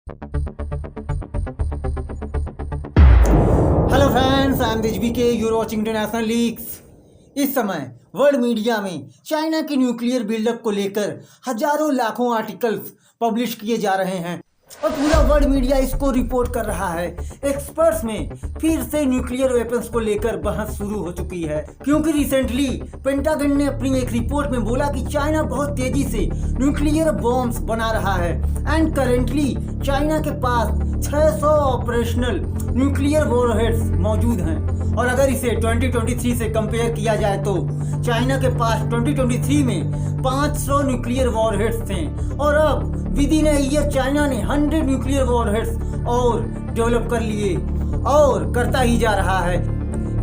Hello friends, I am के you are watching international leaks. इस समय वर्ल्ड मीडिया में चाइना के न्यूक्लियर बिल्डअप को लेकर हजारों लाखों आर्टिकल्स पब्लिश किए जा रहे हैं और पूरा वर्ल्ड मीडिया इसको रिपोर्ट कर रहा है। एक्सपर्ट्स में फिर से न्यूक्लियर वेपन्स को लेकर बहस शुरू हो चुकी है, क्योंकि रिसेंटली पेंटागन ने अपनी एक रिपोर्ट में बोला कि चाइना बहुत तेजी से न्यूक्लियर बॉम्ब्स बना रहा है एंड करेंटली चाइना के पास 600 ऑपरेशनल न्यूक्लियर वॉरहेड्स मौजूद हैं। और अगर इसे 2023 से कंपेयर किया जाए तो चाइना के पास 2023 में 500 न्यूक्लियर वॉरहेड्स थे और अब with in a year China ने 100 न्यूक्लियर वॉरहेड्स और डेवलप कर लिए और करता ही जा रहा है।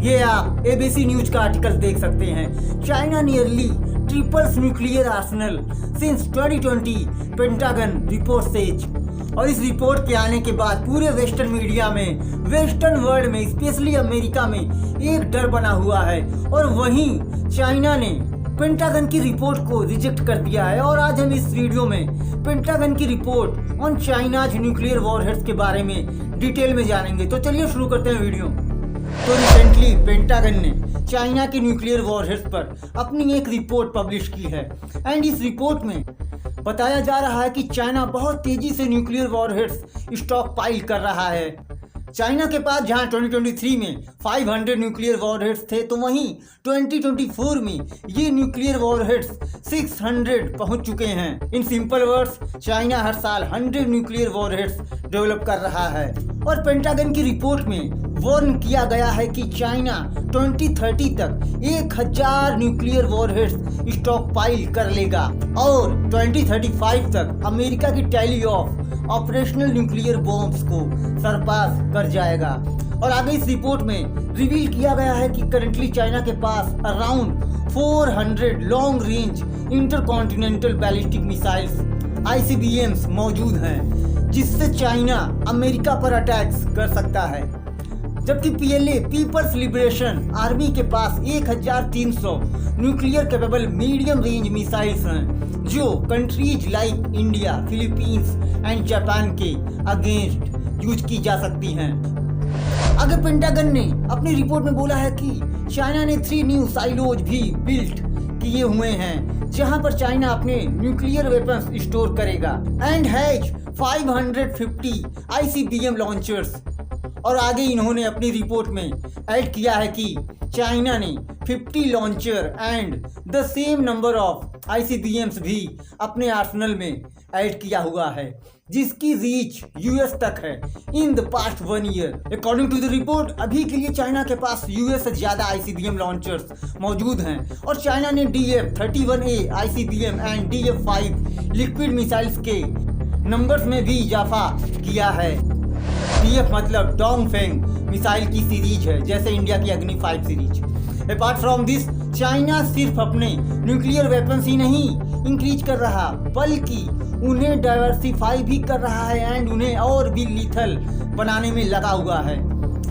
ये आप ABC न्यूज का आर्टिकल देख सकते हैं। China nearly triples nuclear Arsenal since 2020, pentagon report says. और इस रिपोर्ट के आने के बाद पूरे वेस्टर्न मीडिया में, वेस्टर्न वर्ल्ड में, स्पेशली अमेरिका में एक डर बना हुआ है और वहीं चाइना ने पेंटागन की रिपोर्ट को रिजेक्ट कर दिया है। और आज हम इस वीडियो में पेंटागन की report on China's nuclear warheads के बारे में डिटेल में जानेंगे। तो चलिए शुरू करते हैं वीडियो। तो रिसेंटली पेंटागन ने चाइना के न्यूक्लियर वॉरहेड्स पर अपनी एक रिपोर्ट पब्लिश की है एंड इस रिपोर्ट में बताया जा रहा है कि चाइना बहुत तेजी से न्यूक्लियर वॉरहेड्स स्टॉक पाइल कर रहा है। चाइना के पास जहां 2023 में 500 न्यूक्लियर वॉरहेड्स थे, तो वहीं 2024 में ये न्यूक्लियर वॉरहेड्स 600 पहुंच चुके हैं। इन सिंपल वर्ड्स, चाइना हर साल 100 न्यूक्लियर वॉरहेड्स डेवलप कर रहा है। और पेंटागन की रिपोर्ट में वार्न किया गया है कि चाइना 2030 तक 1000 न्यूक्लियर वॉरहेड्स स्टॉक पाइल कर लेगा और 2035 तक अमेरिका की tally of operational nuclear bombs को सरपास कर जाएगा। और आगे इस रिपोर्ट में रिवील किया गया है कि करंटली चाइना के पास around 400 long range intercontinental ballistic missiles ICBMs मौजूद हैं, जिससे चाइना अमेरिका पर अटैक्स कर सकता है। जबकि PLA पीपल्स लिबरेशन आर्मी के पास 1300 nuclear capable medium range missiles हैं, जो countries like India, Philippines and Japan के अगेंस्ट यूज की जा सकती हैं। आगे पेंटागन ने अपनी रिपोर्ट में बोला है कि चाइना ने 3 न्यू साइलोज भी बिल्ट किए हुए हैं, जहां पर चाइना अपने न्यूक्लियर वेपन्स स्टोर करेगा एंड हैज 550 ICBM लॉन्चर्स। और आगे इन्होंने अपनी रिपोर्ट में ऐड किया है कि चाइना ने 50 launcher and the same number of ICBMs भी अपने आर्सेनल में ऐड किया हुआ है, जिसकी रीच US तक है in the past 1 year. According to the report, अभी के लिए चाइना के पास US से ज्यादा ICBM लॉन्चर्स मौजूद हैं और चाइना ने DF-31A ICBM and DF-5 liquid missiles के नंबर्स में भी इजाफा किया है। DF मतलब डोंगफेंग मिसाइल की सीरीज है, जैसे इंडिया की अग्नि 5 series. Apart from this, China सिर्फ अपने न्यूक्लियर वेपन्स ही नहीं इंक्रीज कर रहा, बल्कि उन्हें डाइवर्सिफाई भी कर रहा है एंड उन्हें और भी लीथल बनाने में लगा हुआ है।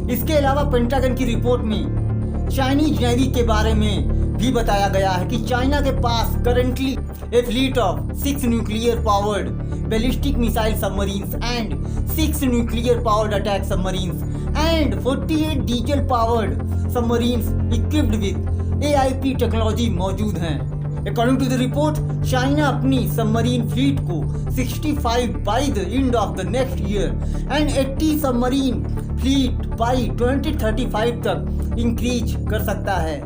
इसके अलावा पेंटागन की रिपोर्ट में चाइनीज नेवी के बारे में भी बताया गया है कि चाइना के पास currently a fleet of 6 nuclear powered ballistic missile submarines and 6 nuclear powered attack submarines and 48 diesel powered submarines equipped with AIP technology मौजूद हैं। According to the report, China अपनी सबमरीन फ्लीट को 65 by the end of the next year and 80 submarine fleet by 2035 तक increase कर सकता है।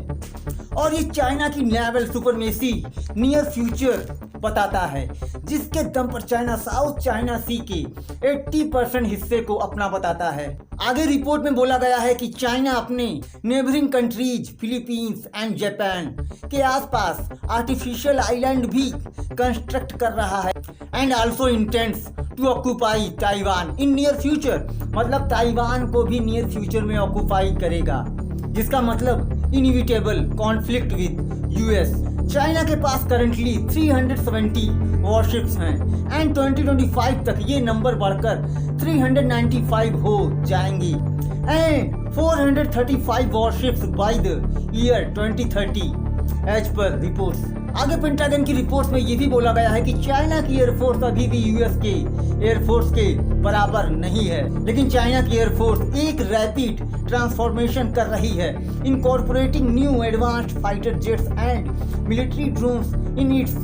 और ये चाइना की नेवल सुपरमेसी नियर फ्यूचर बताता है, जिसके दम पर चाइना साउथ चाइना सी के 80% हिस्से को अपना बताता है। आगे रिपोर्ट में बोला गया है कि चाइना अपने neighbouring countries Philippines and Japan के आसपास आर्टिफिशियल आइलैंड भी कंस्ट्रक्ट कर रहा है and also intends to occupy Taiwan in near future. मतलब ताइवान को भी नियर फ्यूचर में ऑक्यूपाई करेगा, जिसका मतलब inevitable conflict with US। China के पास करंटली 370 वॉरशिप्स हैं एंड 2025 तक ये नंबर बढ़कर 395 हो जाएंगी and 435 warships by the year 2030 as per reports. आगे पेंटागन की रिपोर्ट्स में ये भी बोला गया है कि चाइना की एयरफोर्स अभी भी यूएस के एयरफोर्स के बराबर नहीं है, लेकिन चाइना की एयरफोर्स एक रैपिड ट्रांसफॉर्मेशन कर रही है, incorporating new advanced fighter jets and military drones in its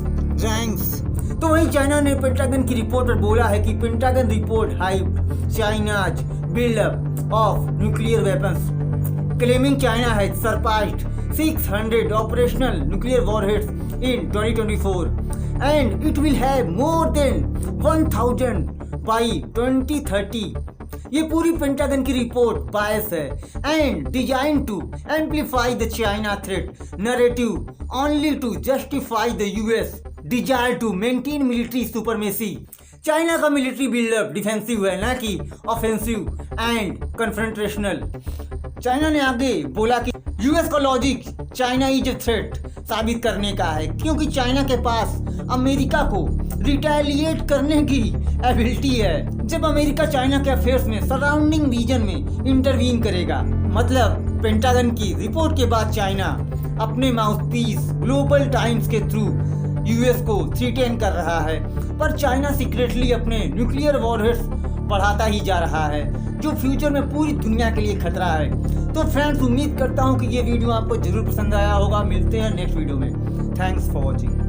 ranks. तो वहीं चाइना ने पेंटागन की रिपोर्ट पर बोला है कि Pentagon report hype China's buildup of nuclear weapons, claiming China has surpassed 600 operational nuclear warheads in 2024 and it will have more than 1000 by 2030। ये पूरी पेंटागन की रिपोर्ट बायस है and design to amplify the China threat narrative only to justify the US desire to maintain military supremacy. China का military buildup defensive है, ना कि offensive and confrontational. China ने आगे बोला कि यूएस का logic China is a threat साबित करने का है, क्योंकि चाइना के पास अमेरिका को रिटेलिएट करने की एबिलिटी है जब अमेरिका चाइना के अफेयर्स में सराउंडिंग रीजन में इंटरवीन करेगा। मतलब पेंटागन की रिपोर्ट के बाद चाइना अपने माउथपीस ग्लोबल टाइम्स के थ्रू यूएस को थ्रेटन कर रहा है, पर चाइना सीक्रेटली अपने न्यूक्लियर वॉरहेड्स बढ़ाता ही जा रहा है, जो फ्यूचर में पूरी दुनिया के लिए खतरा है। तो फ्रेंड्स, उम्मीद करता हूँ कि ये वीडियो आपको जरूर पसंद आया होगा। मिलते हैं नेक्स्ट वीडियो में। Thanks for watching.